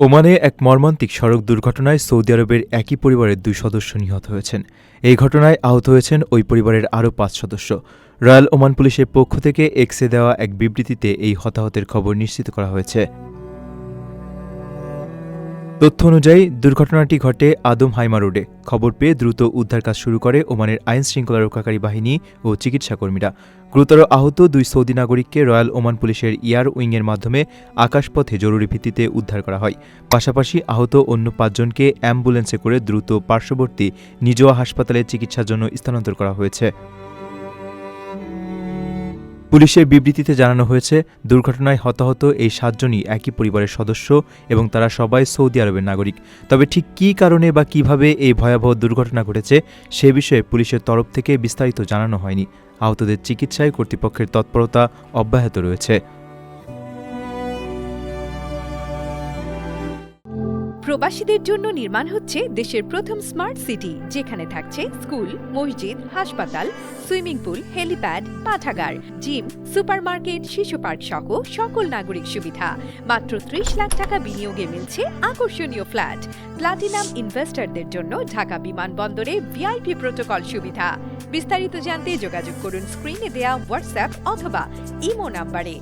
ওমানে এক মর্মান্তিক সড়ক দুর্ঘটনায় সৌদি আরবের একই পরিবারের ২ সদস্য নিহত হয়েছেন। এই ঘটনায় আহত হয়েছেন ওই পরিবারের আরও ৫ সদস্য। রয়্যাল ওমান পুলিশের পক্ষ থেকে এক্সে দেওয়া এক বিবৃতিতে এই হতাহতের খবর নিশ্চিত করা হয়েছে। তথ্য অনুযায়ী দুর্ঘটনাটি ঘটে আদম হাইমা রোডে। খবর পেয়ে দ্রুত উদ্ধার কাজ শুরু করে ওমানের আইনশৃঙ্খলা রক্ষাকারী বাহিনী ও চিকিৎসাকর্মীরা। গুরুতর আহত ২ সৌদি নাগরিককে রয়্যাল ওমান পুলিশের এয়ার উইংয়ের মাধ্যমে আকাশপথে জরুরি ভিত্তিতে উদ্ধার করা হয়। পাশাপাশি আহত অন্য ৫ জনকে অ্যাম্বুলেন্সে করে দ্রুত পার্শ্ববর্তী নিজোয়া হাসপাতালে চিকিৎসার জন্য স্থানান্তর করা হয়েছে। পুলিশের বিবৃতিতে জানানো হয়েছে, দুর্ঘটনায় হতাহত এই ৭ জনই একই পরিবারের সদস্য এবং তারা সবাই সৌদি আরবের নাগরিক। তবে ঠিক কী কারণে বা কিভাবে এই ভয়াবহ দুর্ঘটনা ঘটেছে সে বিষয়ে পুলিশের তরফ থেকে বিস্তারিত জানানো হয়নি। আহতদের চিকিৎসায় কর্তৃপক্ষের তৎপরতা অব্যাহত রয়েছে। প্রবাসীদের জন্য নির্মাণ হচ্ছে দেশের প্রথম স্মার্ট সিটি, যেখানে থাকছে স্কুল, মসজিদ, হাসপাতাল, সুইমিং পুল, হেলিপ্যাড, পাঠাগার, জিম, সুপারমার্কেট, শিশু পার্ক সহ সকল নাগরিক সুবিধা। মাত্র ৩০ লাখ টাকা বিনিয়োগে মিলছে আকর্ষণীয় ফ্ল্যাট। প্লাটিনাম ইনভেস্টরদের জন্য ঢাকা বিমানবন্দরে ভিআইপি প্রোটোকল সুবিধা। বিস্তারিত জানতে যোগাযোগ করুন স্ক্রিনে দেয়া হোয়াটসঅ্যাপ অথবা ইমো নাম্বারে।